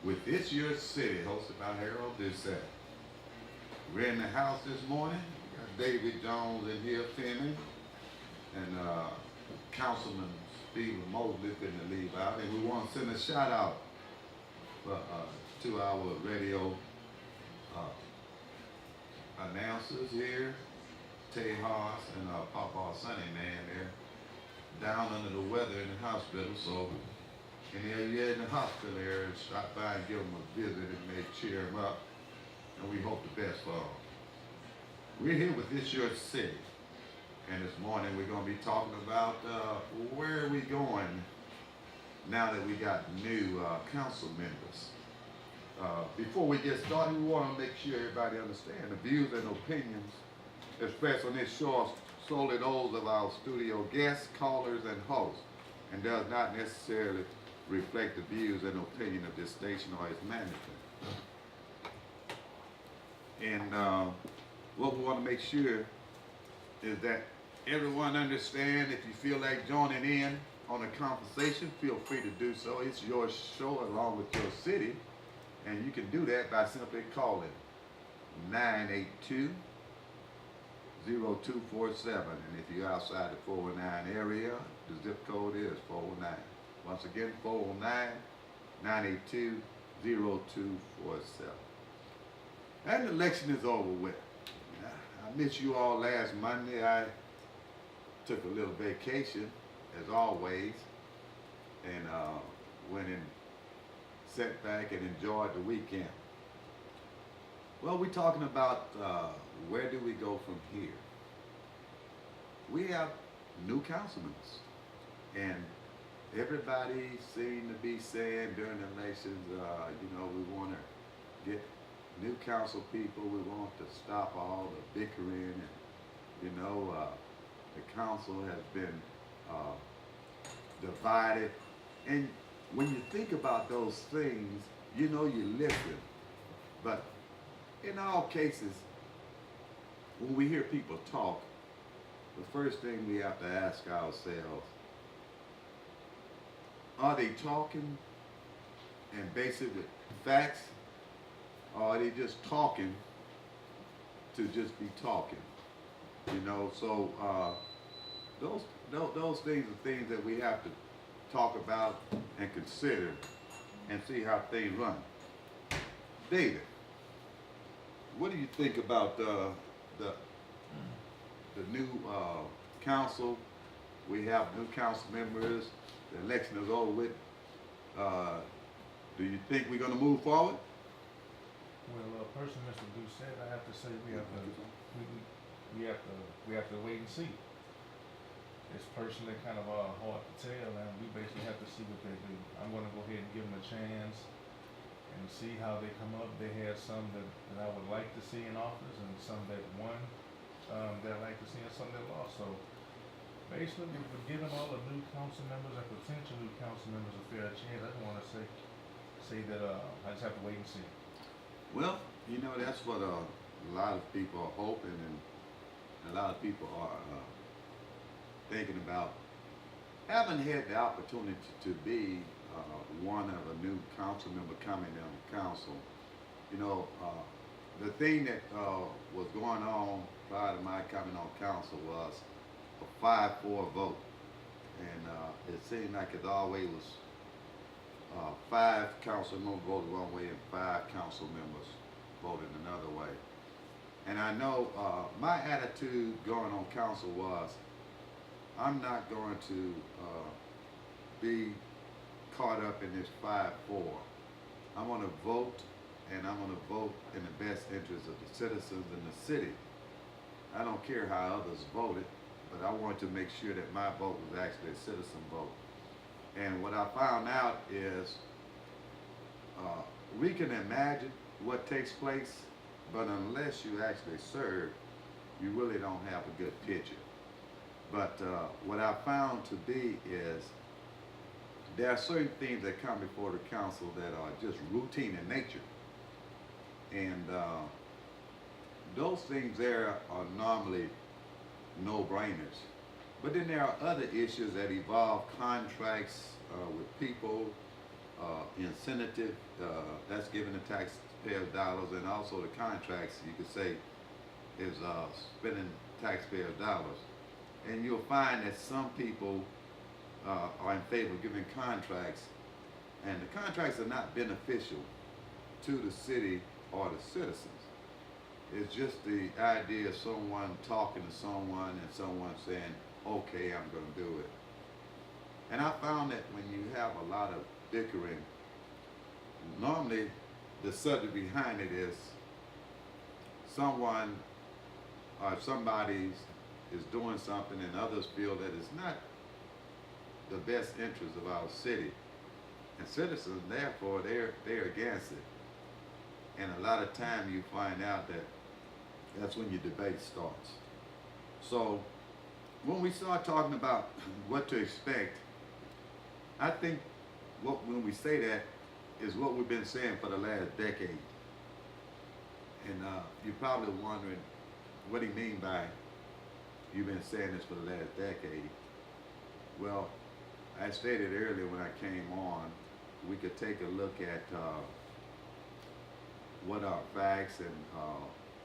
with This Your City, hosted by Harold Doucet. We're in the house this morning. We got David Jones in here filming, and Councilman Stephen Mosley couldn't leave out. And we want to send a shout out to our radio announcers here, Tay Haas and Papa Sunny Man there, down under the weather in the hospital. So, and you're in the hospital area, stop by and give them a visit and may cheer them up. And we hope the best for them. We're here with This Your City. And this morning we're going to be talking about where are we going now that we got new council members. Before we get started, we want to make sure everybody understands the views and opinions expressed on this show are solely those of our studio guests, callers, and hosts, and does not necessarily reflect the views and opinion of this station or its management. And what we want to make sure is that everyone understand. If you feel like joining in on a conversation, feel free to do so. It's your show along with your city, and you can do that by simply calling 982-0247. And if you're outside the 409 area, the zip code is 409. Once again, 409-982-0247. And the election is over with. I missed you all last Monday. I took a little vacation, as always, and went and sat back and enjoyed the weekend. Well, we're talking about where do we go from here? We have new councilmen, and everybody seemed to be saying during the elections, we want to get new council people. We want to stop all the bickering, and the council has been divided. And when you think about those things, you listen. But in all cases, when we hear people talk, the first thing we have to ask ourselves, are they talking and basically facts, or are they just talking to just be talking? So those things are things that we have to talk about and consider and see how things run. David, what do you think about the new council? We have new council members. The election is over with. Do you think we're going to move forward? Well, personally, Mr. Doucet, I have to say we have to wait and see. It's personally kind of hard to tell, and we basically have to see what they do. I'm going to go ahead and give them a chance and see how they come up. They had some that I would like to see in office, and some that won that I like to see, and some that lost. So basically, we're giving all the new council members and potential new council members a fair chance. I don't want to say that I just have to wait and see. Well, that's what a lot of people are hoping, and a lot of people are thinking about. Haven't had the opportunity to be one of a new council member coming on the council. The thing that was going on prior to my coming on council was a 5-4 vote, and it seemed like it always was 5 council members voted one way and 5 council members voted another way. And I know my attitude going on council was, I'm not going to be caught up in this 5-4. I'm going to vote, and I'm going to vote in the best interest of the citizens in the city. I don't care how others voted, but I wanted to make sure that my vote was actually a citizen vote. And what I found out is we can imagine what takes place, but unless you actually serve, you really don't have a good picture. But what I found to be is there are certain things that come before the council that are just routine in nature. And those things there are normally no-brainers. But then there are other issues that involve contracts with people incentive that's giving the taxpayers dollars, and also the contracts, you could say, is spending taxpayers dollars. And you'll find that some people are in favor of giving contracts, and the contracts are not beneficial to the city or the citizens. It's just the idea of someone talking to someone and someone saying, okay, I'm going to do it. And I found that when you have a lot of bickering, normally the subject behind it is someone or somebody is doing something and others feel that it's not the best interest of our city. And citizens, therefore, they're against it. And a lot of time you find out that that's when your debate starts. So when we start talking about what to expect, I think when we say that is what we've been saying for the last decade. And you're probably wondering what he mean by you've been saying this for the last decade. Well, I stated earlier when I came on, we could take a look at what are facts and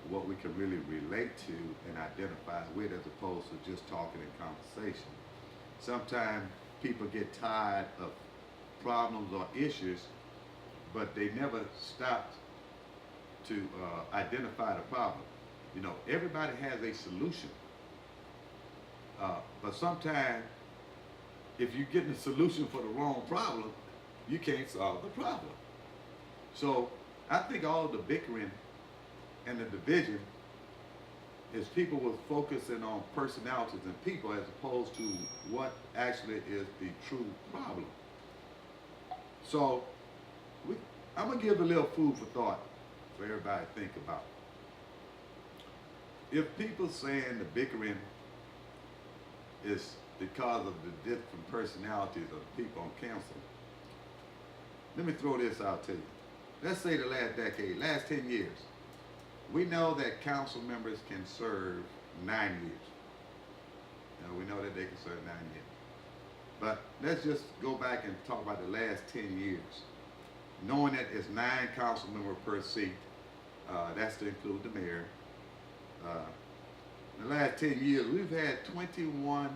what we can really relate to and identify with, as opposed to just talking in conversation. Sometimes people get tired of problems or issues, but they never stop to identify the problem. You know, everybody has a solution, but sometimes if you're getting a solution for the wrong problem, you can't solve the problem. So I think all the bickering and the division is people were focusing on personalities and people as opposed to what actually is the true problem. So I'm going to give a little food for thought for everybody to think about. If people saying the bickering is because of the different personalities of the people on council, let me throw this out to you. Let's say the last decade, last 10 years, we know that council members can serve 9 years. Now, we know that they can serve 9 years. But let's just go back and talk about the last 10 years. Knowing that it's 9 council members per seat, that's to include the mayor. In the last 10 years, we've had 21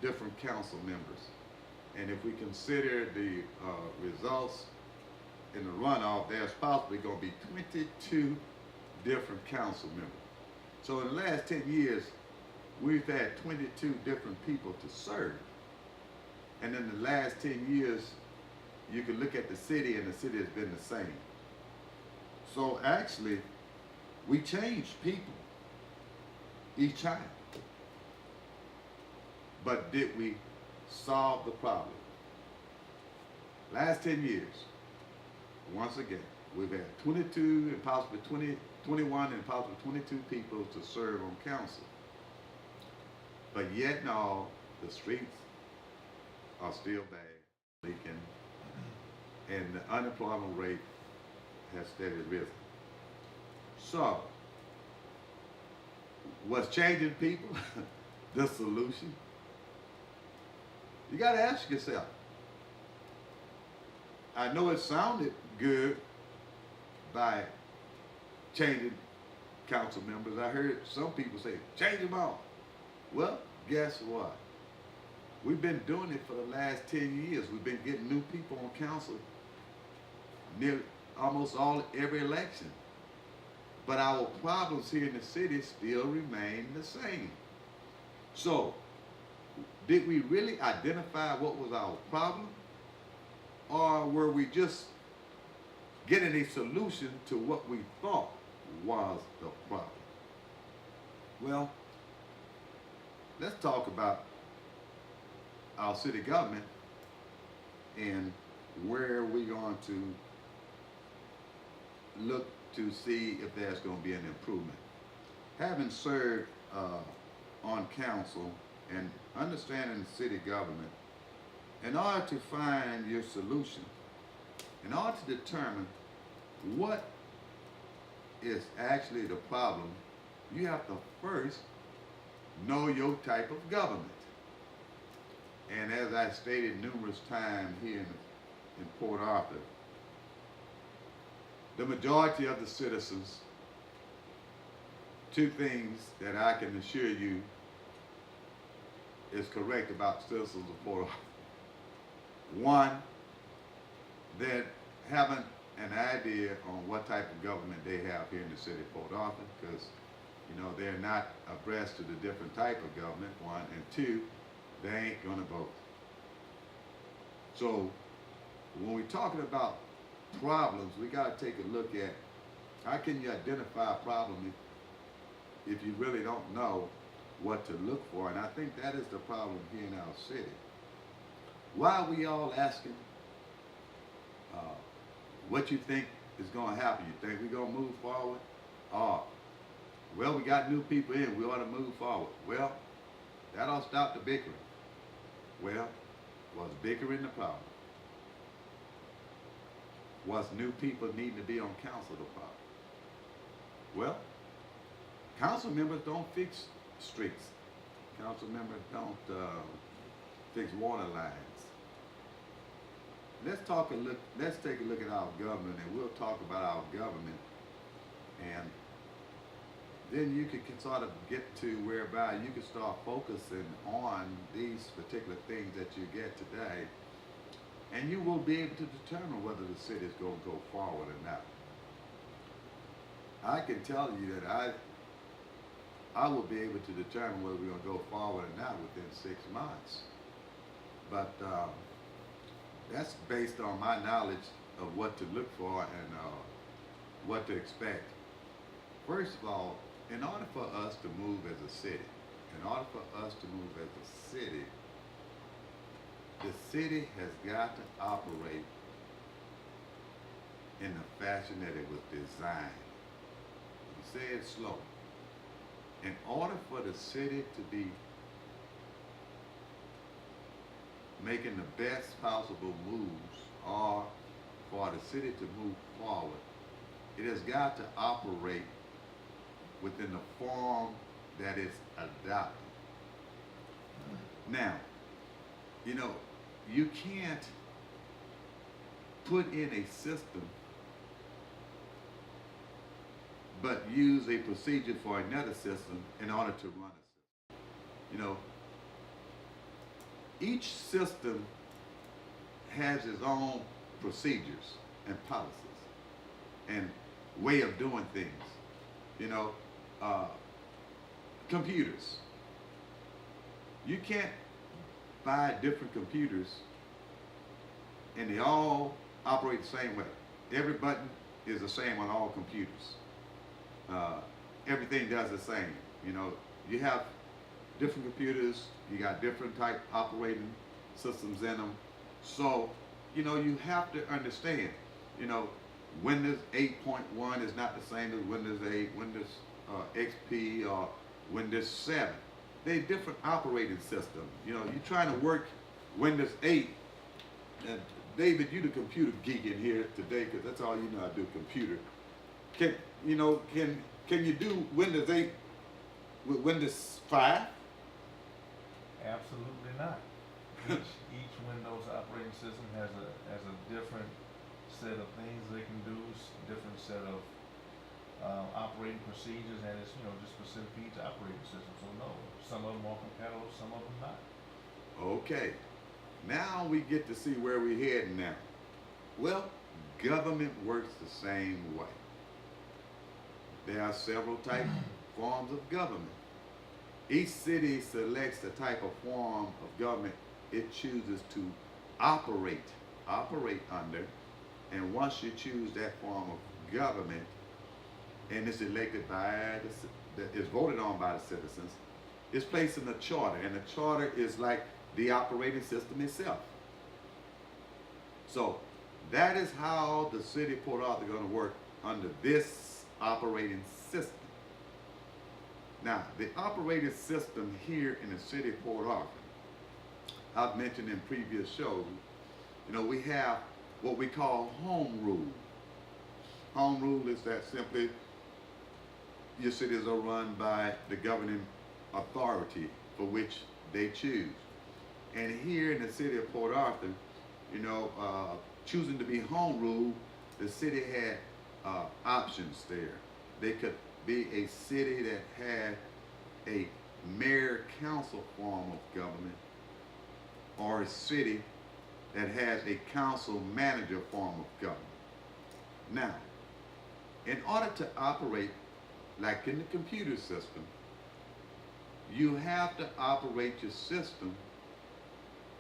different council members. And if we consider the results in the runoff, there's possibly going to be 22 different council members. So in the last 10 years, we've had 22 different people to serve. And in the last 10 years, you can look at the city and the city has been the same. So actually, we changed people each time. But did we solve the problem? Last 10 years, once again, we've had 22 and possibly 21 and possibly 22 people to serve on council. But yet and all, the streets are still bad, leaking, and the unemployment rate has steadily risen. So, what's changing people? The solution? You got to ask yourself. I know it sounded good by changing council members. I heard some people say, change them all. Well, guess what? We've been doing it for the last 10 years. We've been getting new people on council nearly almost every election. But our problems here in the city still remain the same. So, did we really identify what was our problem? Or were we just getting a solution to what we thought was the problem? Well, let's talk about our city government and where we're going to look to see if there's going to be an improvement. Having served on council and understanding the city government, in order to find your solution, in order to determine what is actually the problem, you have to first know your type of government. And as I stated numerous times here in Port Arthur, the majority of the citizens, two things that I can assure you is correct about citizens of Port Arthur. One, they haven't an idea on what type of government they have here in the city of Port Arthur, because they're not abreast to the different type of government, one, and two, they ain't gonna vote. So when we're talking about problems, we gotta take a look at how can you identify a problem if you really don't know what to look for. And I think that is the problem here in our city. Why are we all asking what you think is going to happen? You think we're going to move forward? Well, we got new people in, we ought to move forward. Well, that'll stop the bickering. Well, was bickering the problem? Was new people needing to be on council the problem? Well, council members don't fix streets. Council members don't fix water lines. Let's take a look at our government, and we'll talk about our government, and then you can sort of get to whereby you can start focusing on these particular things that you get today, and you will be able to determine whether the city is going to go forward or not. I can tell you that I will be able to determine whether we're going to go forward or not within 6 months. But that's based on my knowledge of what to look for and what to expect. First of all, in order for us to move as a city, the city has got to operate in the fashion that it was designed. You say it slow. In order for the city to be making the best possible moves, or for the city to move forward, it has got to operate within the form that it's adopted. Now, you can't put in a system but use a procedure for another system in order to run a system. Each system has its own procedures and policies and way of doing things. Computers. You can't buy different computers and they all operate the same way. Every button is the same on all computers. Everything does the same. You have different computers, you got different type operating systems in them. So, you have to understand, Windows 8.1 is not the same as Windows 8, Windows XP, or Windows 7. They're different operating systems. You're trying to work Windows 8, and David, you the computer geek in here today, because that's all you know how to do, computer. Can you do Windows 8 with Windows 5? Absolutely not. Each Windows operating system has a different set of things they can do, different set of operating procedures, and it's just specific to each operating system. So no, some of them are compatible, some of them not. Okay, now we get to see where we're heading now. Well, government works the same way. There are several forms of government. Each city selects the type of form of government it chooses to operate under, and once you choose that form of government, and it's elected by is voted on by the citizens, it's placed in a charter, and the charter is like the operating system itself. So that is how the city of Port Arthur is going to work under this operating system. Now, the operating system here in the city of Port Arthur, I've mentioned in previous shows, we have what we call home rule. Home rule is that simply your cities are run by the governing authority for which they choose. And here in the city of Port Arthur, choosing to be home rule, the city had options there. They could be a city that had a mayor council form of government, or a city that has a council manager form of government. Now, in order to operate like in the computer system, you have to operate your system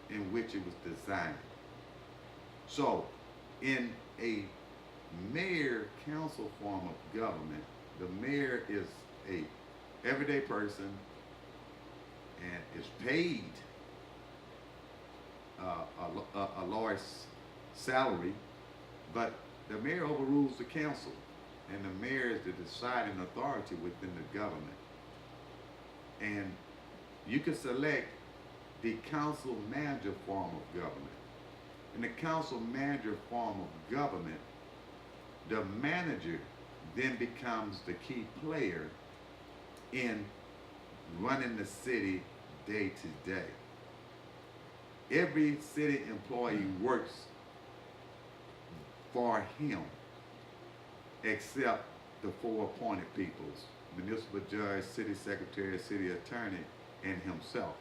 in which it was designed. So, in a mayor council form of government, the mayor is a everyday person and is paid a large salary, but the mayor overrules the council, and the mayor is the deciding authority within the government. And you can select the council manager form of government. In the council manager form of government, the manager then becomes the key player in running the city day to day. Every city employee works for him, except the four appointed peoples: municipal judge, city secretary, city attorney, and himself.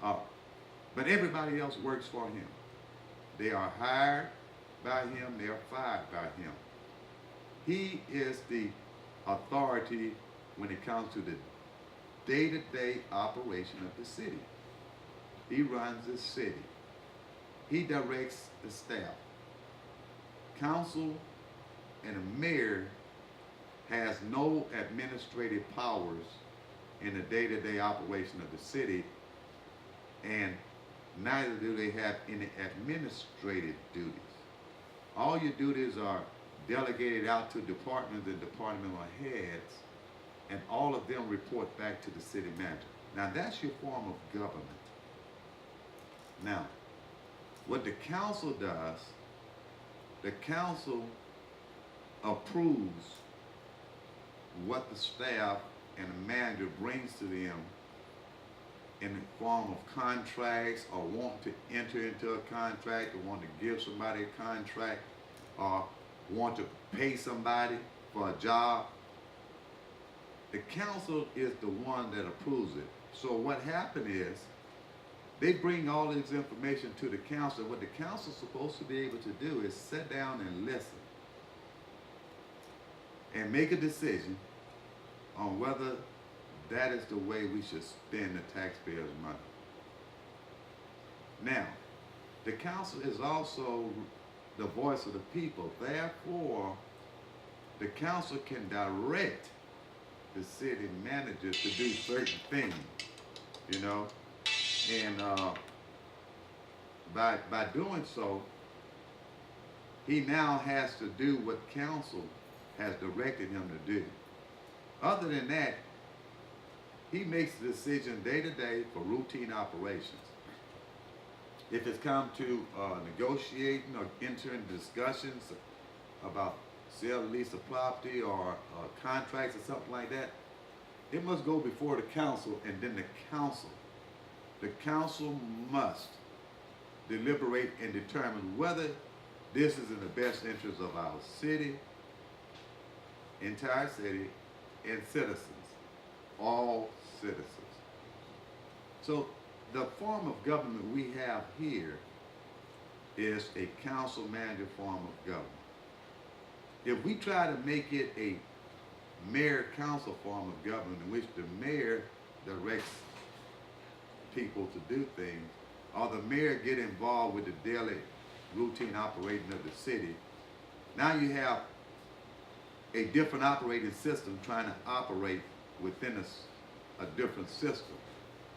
But everybody else works for him. They are hired by him, they are fired by him. He is the authority when it comes to the day-to-day operation of the city. He runs the city. He directs the staff. Council and the mayor has no administrative powers in the day-to-day operation of the city, and neither do they have any administrative duties. All your duties are delegated out to departments and departmental heads, and all of them report back to the city manager. Now that's your form of government. Now, what the council does, the council approves what the staff and the manager brings to them in the form of contracts, or want to enter into a contract, or want to give somebody a contract, or want to pay somebody for a job. The council is the one that approves it. So what happened is, they bring all this information to the council. What the council is supposed to be able to do is sit down and listen and make a decision on whether that is the way we should spend the taxpayers' money. Now, the council is also the voice of the people. Therefore, the council can direct the city manager to do certain things, you know. And by doing so, he now has to do what council has directed him to do. Other than that, he makes the decision day to day for routine operations. If it's come to negotiating or entering discussions about sale or lease of property, or contracts or something like that, it must go before the council, and then the council must deliberate and determine whether this is in the best interest of our city, entire city, and citizens, all citizens. So the form of government we have here is a council manager form of government. If we try to make it a mayor council form of government in which the mayor directs people to do things, or the mayor get involved with the daily routine operating of the city, now you have a different operating system trying to operate within a different system.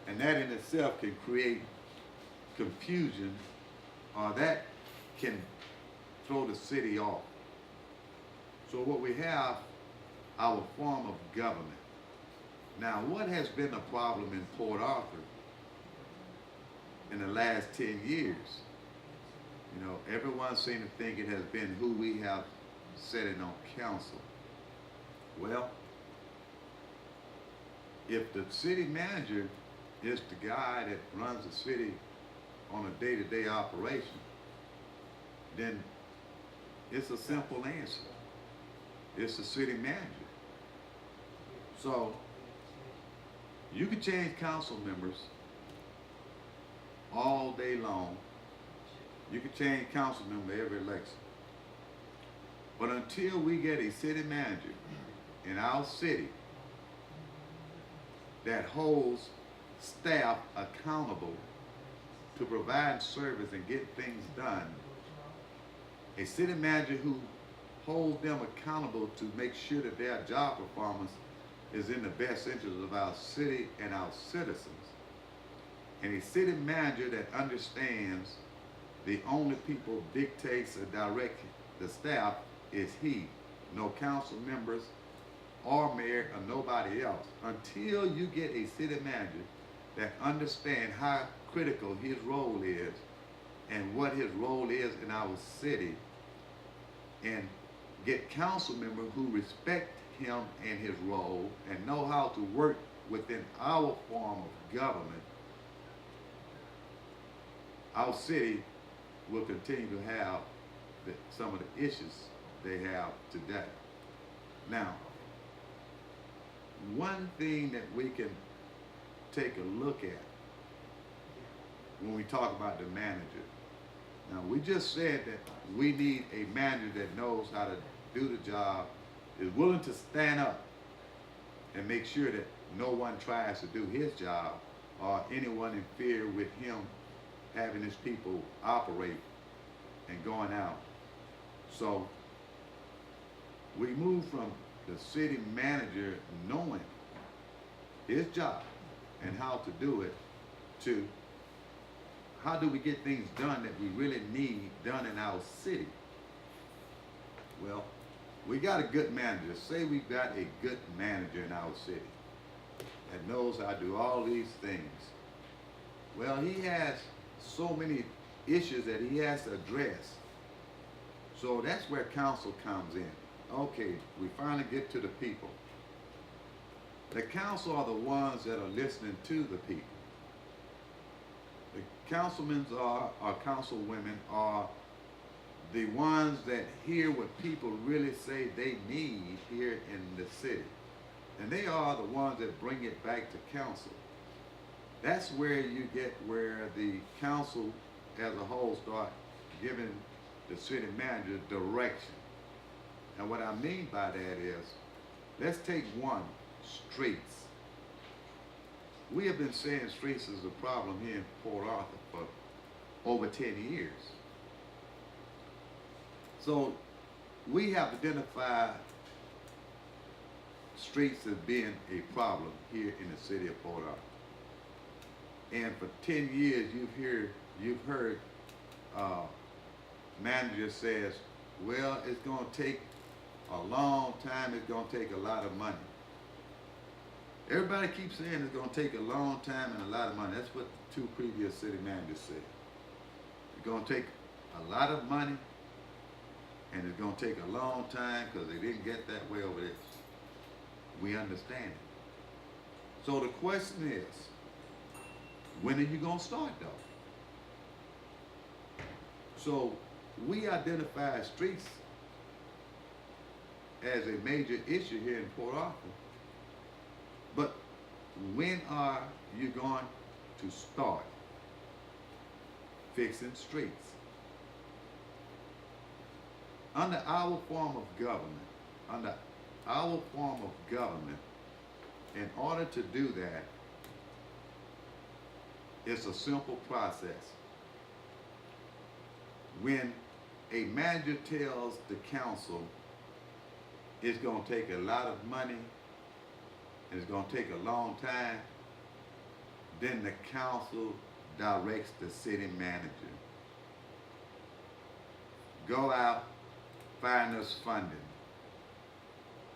And that in itself can create confusion, or that can throw the city off. So what we have, our form of government. Now, what has been a problem in Port Arthur in the last 10 years? You know, everyone seems to think it has been who we have sitting on council. Well, if the city manager is the guy that runs the city on a day-to-day operation, then It's a simple answer. It's the city manager. So you can change council members all day long. You can change council member every election. But until we get a city manager in our city that holds staff accountable to provide service and get things done, a city manager who holds them accountable to make sure that their job performance is in the best interest of our city and our citizens, and a city manager that understands the only people dictates or direct the staff is he, no council members or mayor or nobody else. Until you get a city manager that understands how critical his role is and what his role is in our city, and get council members who respect him and his role and know how to work within our form of government, our city will continue to have some of the issues they have today. Now, one thing that we can take a look at when we talk about the manager. Now, we just said that we need a manager that knows how to do the job, is willing to stand up and make sure that no one tries to do his job or anyone interfere with him having his people operate and going out. So we move from the city manager knowing his job and how to do it to how do we get things done that we really need done in our city. Well, we got a good manager. Say we've got a good manager in our city that knows how to do all these things. Well, he has so many issues that he has to address. So that's where council comes in. Okay, we finally get to the people. The council are the ones that are listening to the people. The councilmen or councilwomen are the ones that hear what people really say they need here in the city. And they are the ones that bring it back to council. That's where you get where the council as a whole start giving the city manager direction. And what I mean by that is, let's take one, streets. We have been saying streets is a problem here in Port Arthur for over 10 years. So we have identified streets as being a problem here in the city of Port Arthur. And for 10 years, you've heard manager says, well, it's going to take a long time, it's going to take a lot of money. Everybody keeps saying it's going to take a long time and a lot of money. That's what the two previous city managers said. It's going to take a lot of money and it's going to take a long time because they didn't get that way over there. We understand it. So the question is, when are you going to start though? So we identify streets as a major issue here in Port Arthur. But when are you going to start fixing streets? Under our form of government, in order to do that, it's a simple process. When a manager tells the council it's going to take a lot of money and it's going to take a long time, then the council directs the city manager. Go out, find us funding.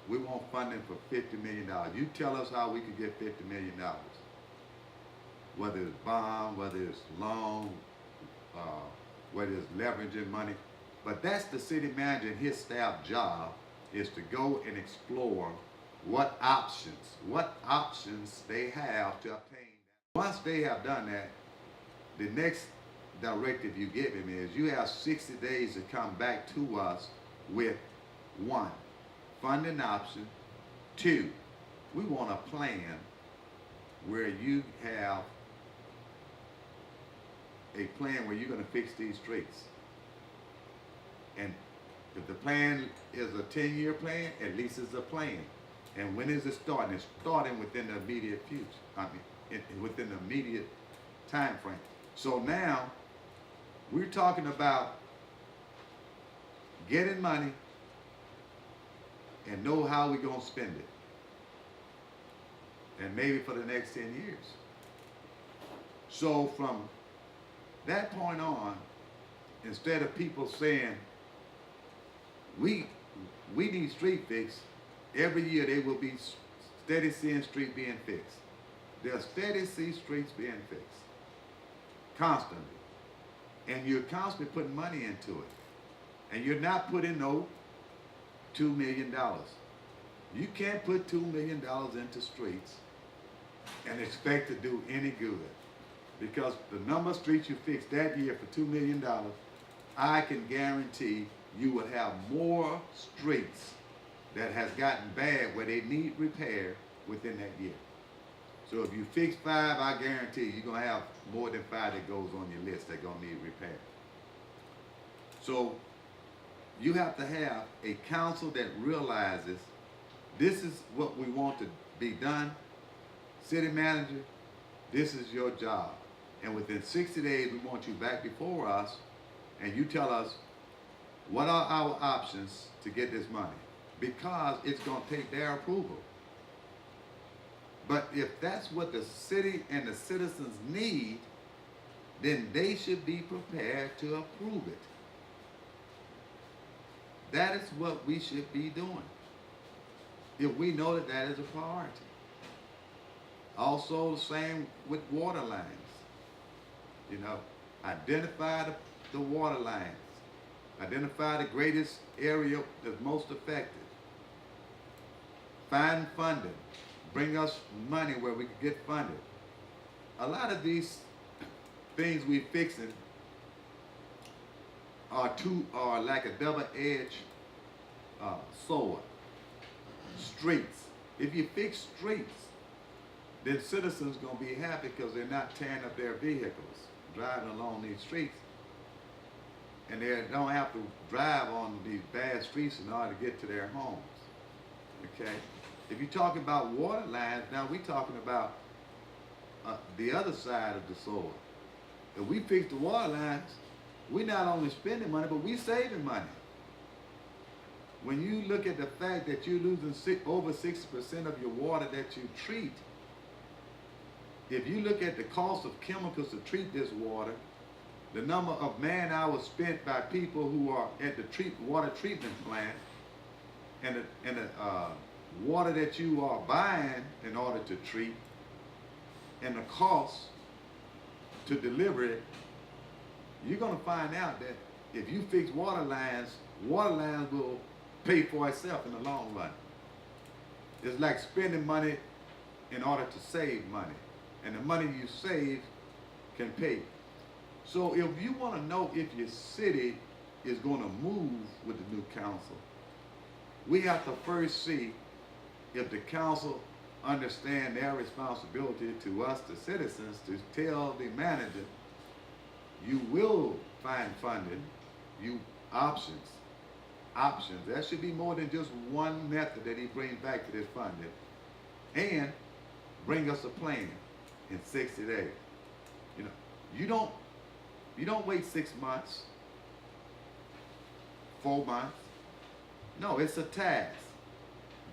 We want funding for $50 million. You tell us how we could get $50 million. Whether it's bond, whether it's loan, whether it's leveraging money. But that's the city manager and his staff job, is to go and explore what options they have to obtain. Once they have done that, the next directive you give him is you have 60 days to come back to us with one, funding option. Two, we want a plan where you have a plan where you're going to fix these streets. And if the plan is a 10-year plan, at least it's a plan. And when is it starting? It's starting within the immediate future. Within the immediate time frame. So now we're talking about getting money and know how we're going to spend it. And maybe for the next 10 years. So from that point on, instead of people saying, we need street fixed, every year they will be steady seeing street being fixed. They'll steady see streets being fixed. Constantly. And you're constantly putting money into it. And you're not putting no $2 million. You can't put $2 million into streets and expect to do any good. Because the number of streets you fix that year for $2 million, I can guarantee you will have more streets that has gotten bad where they need repair within that year. So if you fix 5, I guarantee you're going to have more than 5 that goes on your list that going to need repair. So you have to have a council that realizes this is what we want to be done. City manager, this is your job. And within 60 days, we want you back before us and you tell us what are our options to get this money. Because it's going to take their approval. But if that's what the city and the citizens need, then they should be prepared to approve it. That is what we should be doing. If we know that that is a priority. Also the same with water lines. You know, identify the water lines. Identify the greatest area that's most affected. Find funding. Bring us money where we can get funded. A lot of these things we're fixing are like a double-edged sword. Streets. If you fix streets, then citizens gonna be happy because they're not tearing up their vehicles, driving along these streets, and they don't have to drive on these bad streets in order to get to their homes. Okay. If you're talking about water lines, now we're talking about the other side of the sword. If we fix the water lines, we're not only spending money, but we're saving money. When you look at the fact that you're losing over 60% of your water that you treat, if you look at the cost of chemicals to treat this water, the number of man hours spent by people who are at the water treatment plant, and the water that you are buying in order to treat, and the cost to deliver it, you're going to find out that if you fix water lines will pay for itself in the long run. It's like spending money in order to save money. And the money you save can pay. So if you want to know if your city is going to move with the new council, we have to first see if the council understand their responsibility to us, the citizens, to tell the manager, you will find funding, options. There should be more than just one method that he brings back to this funding. And bring us a plan in 60 days. You know, you don't wait 6 months, 4 months. No, it's a task.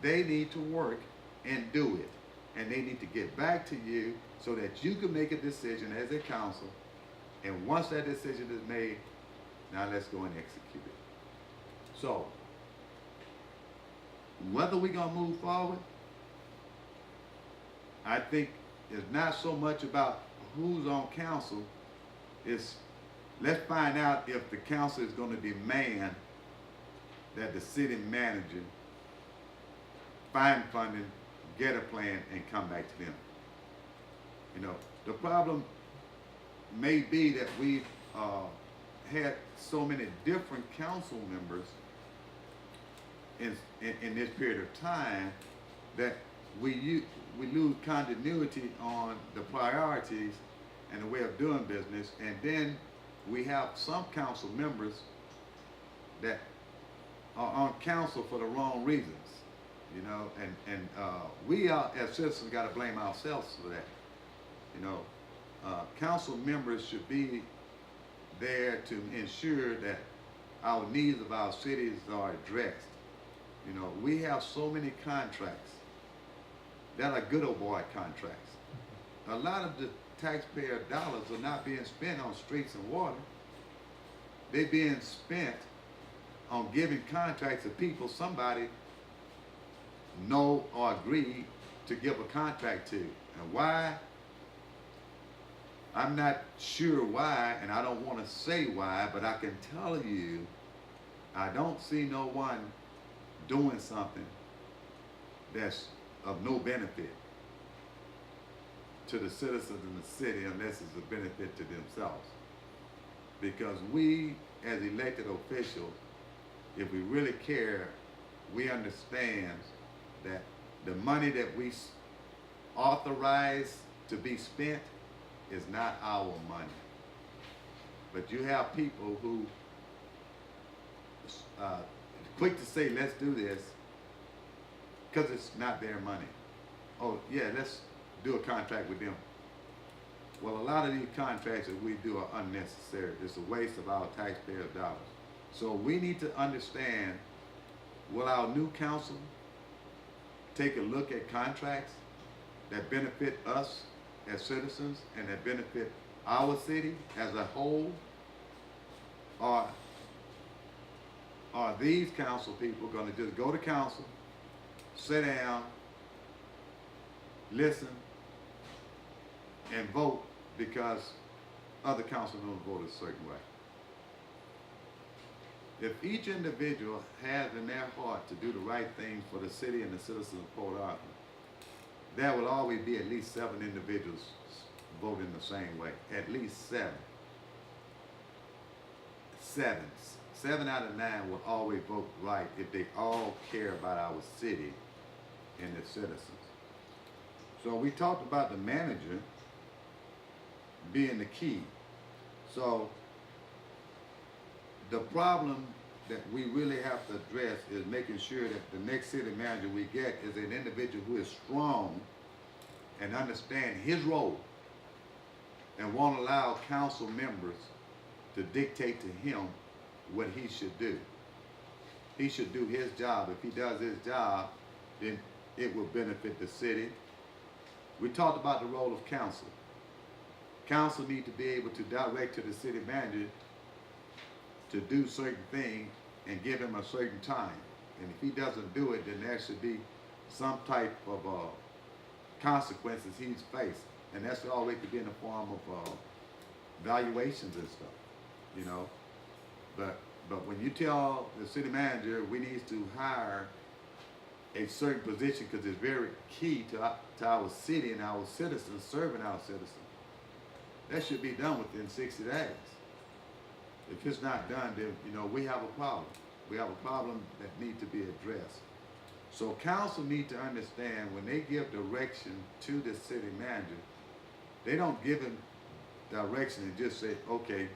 They need to work and do it. And they need to get back to you so that you can make a decision as a council. And once that decision is made, now let's go and execute it. So, whether we're going to move forward, I think it's not so much about who's on council. It's let's find out if the council is going to demand that the city manager find funding, get a plan, and come back to them. You know, the problem may be that we've had so many different council members in this period of time, that we lose continuity on the priorities and the way of doing business, and then we have some council members that are on council for the wrong reasons, you know, and we are, as citizens, got to blame ourselves for that. You know, council members should be there to ensure that our needs of our cities are addressed. You know, we have so many contracts that are good old boy contracts. A lot of the taxpayer dollars are not being spent on streets and water. They're being spent on giving contracts to people somebody know or agree to give a contract to. And why? I'm not sure why, and I don't want to say why, but I can tell you, I don't see no one doing something that's of no benefit to the citizens in the city unless it's a benefit to themselves. Because we, as elected officials, if we really care, we understand that the money that we authorize to be spent is not our money. But you have people who quick to say, let's do this, because it's not their money. Oh yeah, let's do a contract with them. Well, a lot of these contracts that we do are unnecessary. It's a waste of our taxpayer dollars. So we need to understand, will our new council take a look at contracts that benefit us as citizens and that benefit our city as a whole? Or are these council people going to just go to council, sit down, listen, and vote because other council members vote a certain way? If each individual has in their heart to do the right thing for the city and the citizens of Port Arthur, there will always be at least 7 individuals voting the same way. At least 7. 7 out of 9 will always vote right if they all care about our city and its citizens. So we talked about the manager being the key. So the problem that we really have to address is making sure that the next city manager we get is an individual who is strong and understand his role and won't allow council members to dictate to him what he should do. He should do his job. If he does his job, then it will benefit the city. We talked about the role of council. Council need to be able to direct to the city manager to do certain things and give him a certain time. And if he doesn't do it, then there should be some type of consequences he's faced. And that's always to be in the form of valuations and stuff, you know. But when you tell the city manager we need to hire a certain position because it's very key to our city and our citizens, serving our citizens, that should be done within 60 days. If it's not done, then, you know, we have a problem. We have a problem that needs to be addressed. So council need to understand when they give direction to the city manager, they don't give him direction and just say, okay,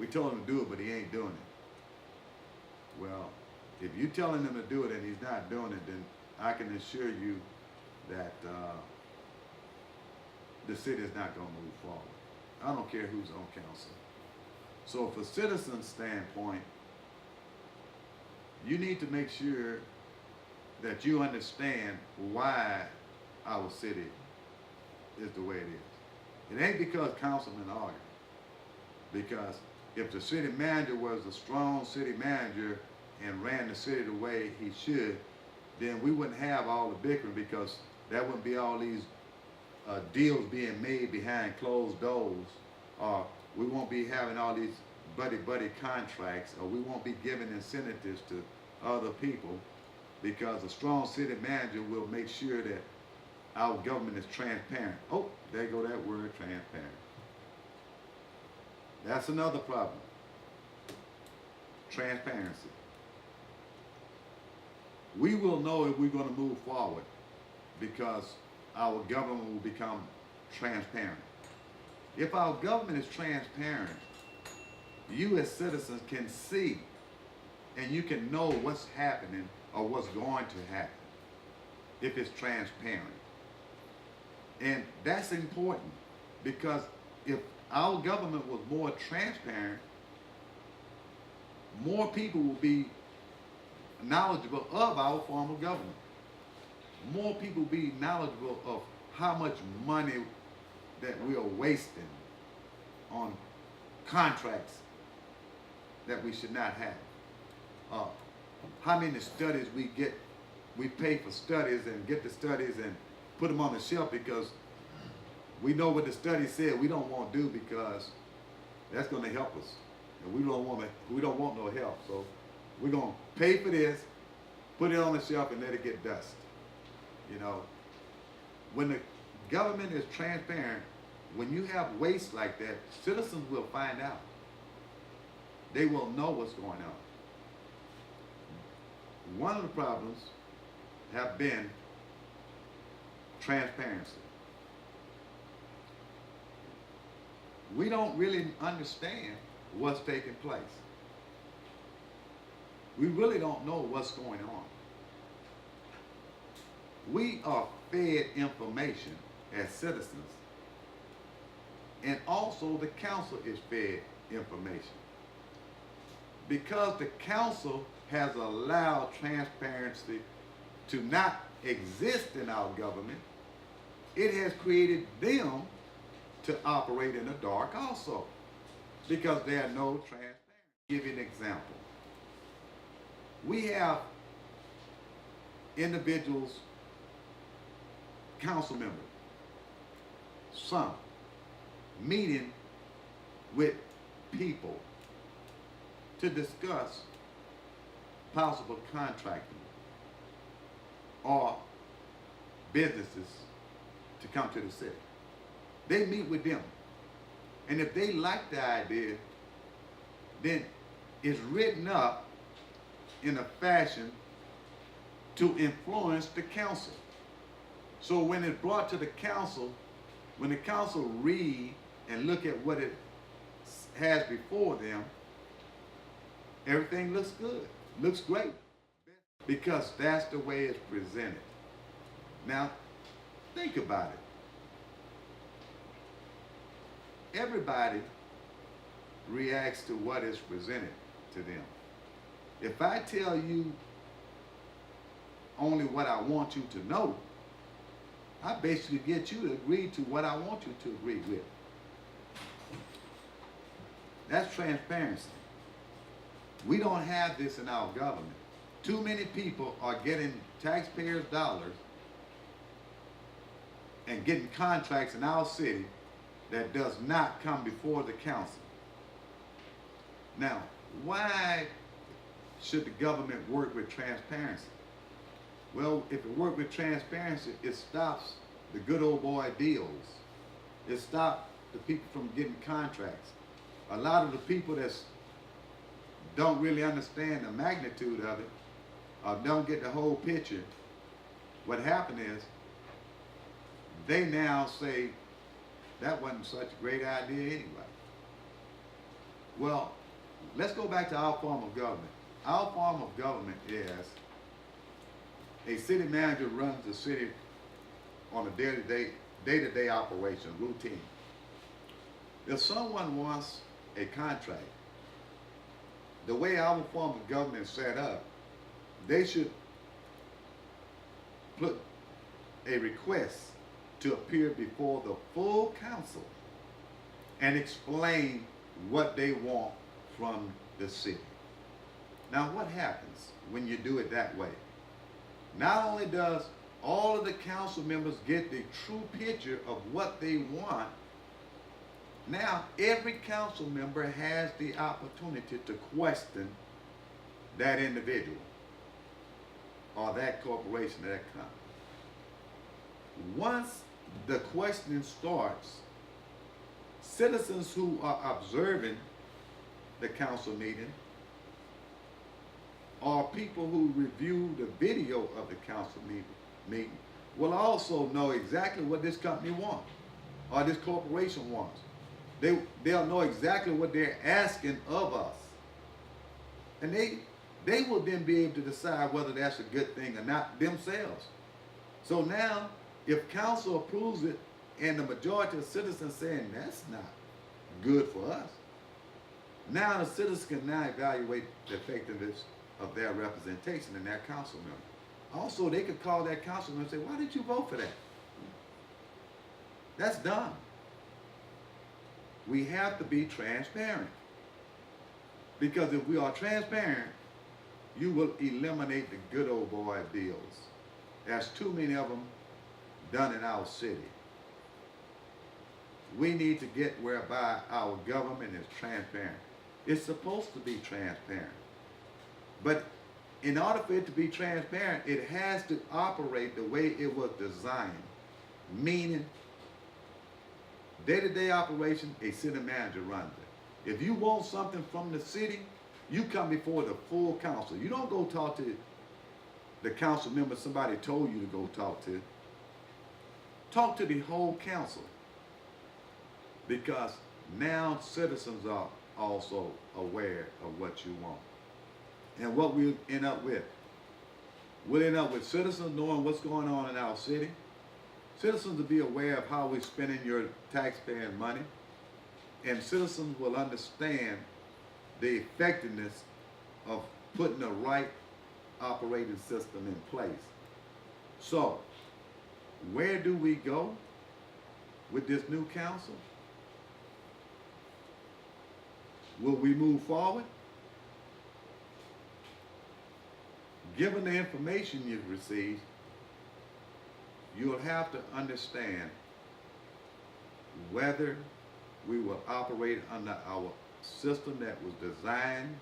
we told him to do it, but he ain't doing it. Well, if you're telling him to do it and he's not doing it, then I can assure you that the city is not going to move forward. I don't care who's on council. So from a citizen's standpoint, you need to make sure that you understand why our city is the way it is. It ain't because councilmen argue. Because if the city manager was a strong city manager and ran the city the way he should, then we wouldn't have all the bickering, because there wouldn't be all these deals being made behind closed doors, or we won't be having all these buddy contracts, or we won't be giving incentives to other people, because a strong city manager will make sure that our government is transparent. Oh, there go that word, transparent. That's another problem. Transparency. we will know if we're going to move forward because our government will become transparent. If our government is transparent, you as citizens can see and you can know what's happening or what's going to happen if it's transparent. And that's important because if our government was more transparent, more people will be knowledgeable of our form of government. More people will be knowledgeable of how much money that we are wasting on contracts that we should not have. How many studies we pay for studies and get the studies and put them on the shelf because we know what the study said we don't want to do because that's going to help us. And we don't want no help. So we're going to pay for this, put it on the shelf and let it get dust. You know, when the government is transparent, when you have waste like that, citizens will find out. They will know what's going on. One of the problems have been transparency. We don't really understand what's taking place. We really don't know what's going on. We are fed information as citizens, and also the council is fed information. Because the council has allowed transparency to not exist in our government, it has created them to operate in the dark also, because there are no transparency. I'll give you an example. We have individuals, council members, some meeting with people to discuss possible contracting or businesses to come to the city. They meet with them. And if they like the idea, then it's written up in a fashion to influence the council. So when it's brought to the council, when the council read and look at what it has before them, everything looks good, looks great, because that's the way it's presented. Now, think about it. Everybody reacts to what is presented to them. If I tell you only what I want you to know, I basically get you to agree to what I want you to agree with. That's transparency. We don't have this in our government. Too many people are getting taxpayers' dollars and getting contracts in our city that does not come before the council. Now, why should the government work with transparency? Well, if it works with transparency, it stops the good old boy deals. It stops the people from getting contracts. A lot of the people that don't really understand the magnitude of it, or don't get the whole picture, what happened is, they now say, that wasn't such a great idea anyway. Well, let's go back to our form of government. Our form of government is a city manager runs the city on a day-to-day operation, routine. If someone wants a contract, the way our form of government is set up, they should put a request to appear before the full council and explain what they want from the city. Now, what happens when you do it that way? Not only does all of the council members get the true picture of what they want, now every council member has the opportunity to question that individual or that corporation, that company. Once the questioning starts, citizens who are observing the council meeting or people who review the video of the council meeting will also know exactly what this company wants or this corporation wants. They'll know exactly what they're asking of us. And they will then be able to decide whether that's a good thing or not themselves. So now, if council approves it and the majority of citizens saying that's not good for us, now the citizens can now evaluate the effectiveness of their representation in their council member. Also, they could call that council member and say, why did you vote for that? That's dumb. We have to be transparent. Because if we are transparent, you will eliminate the good old boy deals. There's too many of them done in our city. We need to get whereby our government is transparent. It's supposed to be transparent. But in order for it to be transparent, it has to operate the way it was designed. Meaning, day-to-day operation, a city manager runs it. If you want something from the city, you come before the full council. You don't go talk to the council member somebody told you to go talk to. Talk to the whole council. Because now citizens are also aware of what you want. And what we'll end up with. We'll end up with citizens knowing what's going on in our city. Citizens will be aware of how we're spending your taxpaying money. And citizens will understand the effectiveness of putting the right operating system in place. So, where do we go with this new council? Will we move forward? Given the information you've received, you'll have to understand whether we will operate under our system that was designed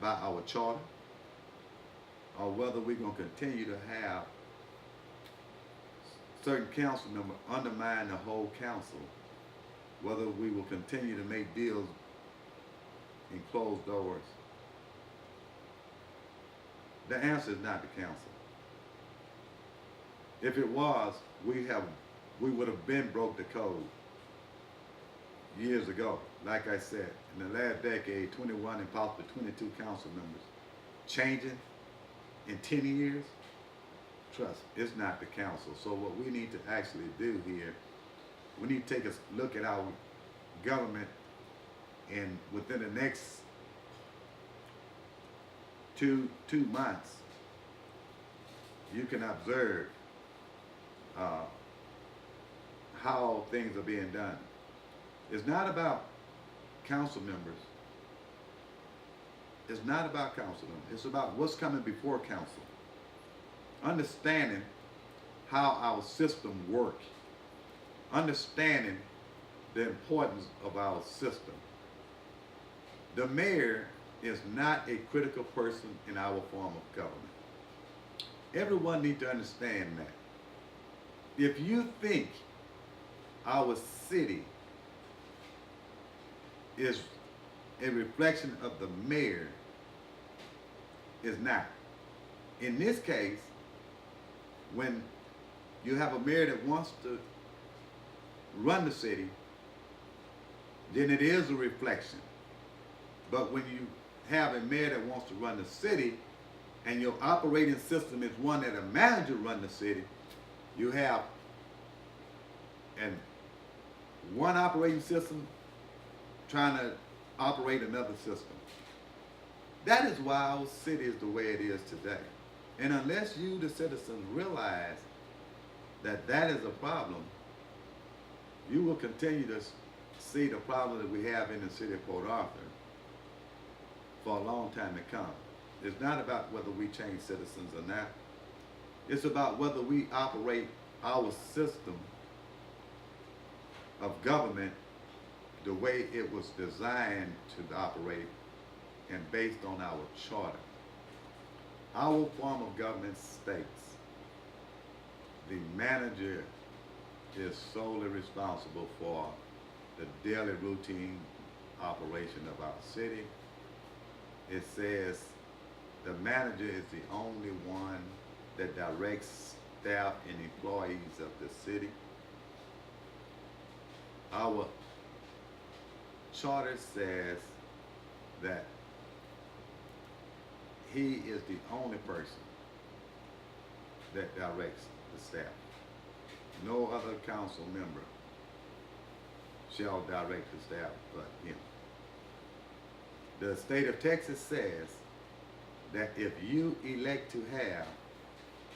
by our charter, or whether we're going to continue to have certain council members undermine the whole council, whether we will continue to make deals in closed doors. The answer is not the council. If it was, we would have been broke the code years ago. Like I said, in the last decade, 21 and possibly 22 council members. Changing in 10 years, trust me, it's not the council. So what we need to actually do here, we need to take a look at our government, and within the next two months, you can observe how things are being done. It's not about council members. It's not about council members. It's about what's coming before council. Understanding how our system works. Understanding the importance of our system. The mayor is not a critical person in our form of government. Everyone needs to understand that. If you think our city is a reflection of the mayor, is not. In this case, when you have a mayor that wants to run the city, then it is a reflection. But when you have a mayor that wants to run the city, and your operating system is one that a manager runs the city, you have one operating system trying to operate another system. That is why our city is the way it is today. And unless you, the citizens, realize that that is a problem, you will continue to see the problem that we have in the city of Port Arthur for a long time to come. It's not about whether we change citizens or not. It's about whether we operate our system of government the way it was designed to operate and based on our charter. Our form of government states the manager is solely responsible for the daily routine operation of our city. It says the manager is the only one that directs staff and employees of the city. Our charter says that he is the only person that directs the staff. No other council member shall direct the staff but him. The state of Texas says that if you elect to have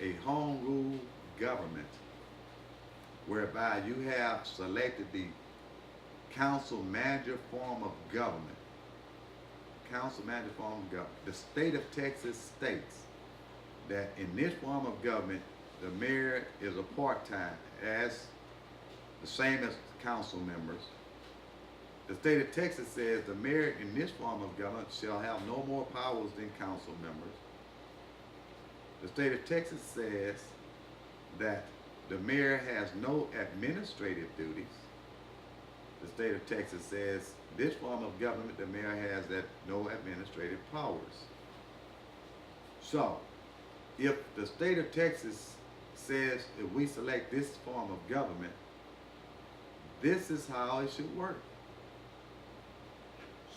a home rule government whereby you have selected the council manager form of government, the state of Texas states that in this form of government, the mayor is a part-time, as the same as council members. The state of Texas says the mayor in this form of government shall have no more powers than council members. The state of Texas says that the mayor has no administrative duties. The state of Texas says this form of government, the mayor has no administrative powers. So, if the state of Texas says if we select this form of government, this is how it should work.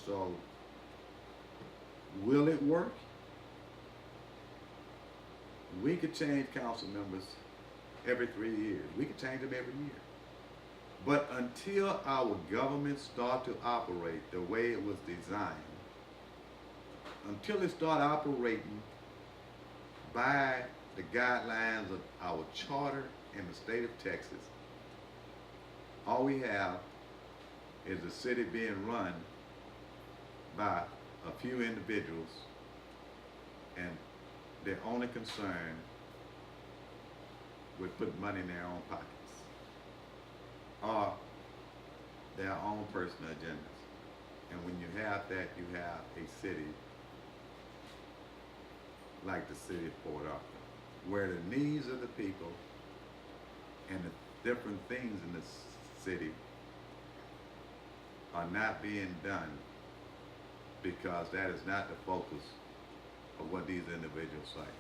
So, will it work? We could change council members every 3 years. We could change them every year. But until our government start to operate the way it was designed, until it start operating by the guidelines of our charter in the state of Texas, all we have is a city being run by a few individuals, and they're only concerned with putting money in their own pockets or their own personal agendas. And when you have that, you have a city like the city of Port Arthur, where the needs of the people and the different things in the city are not being done, because that is not the focus of what these individuals say.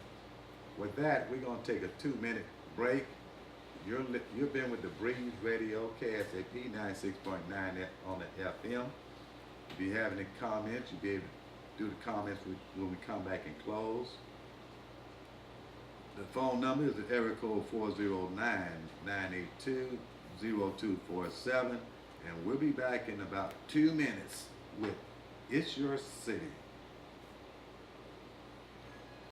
With that, we're going to take a 2-minute break. You've been with the Breeze Radio, KSAP 96.9 on the FM. If you have any comments, you'll be able to do the comments when we come back and close. The phone number is the area code 409-982-0247, and we'll be back in about 2 minutes with It's Your City.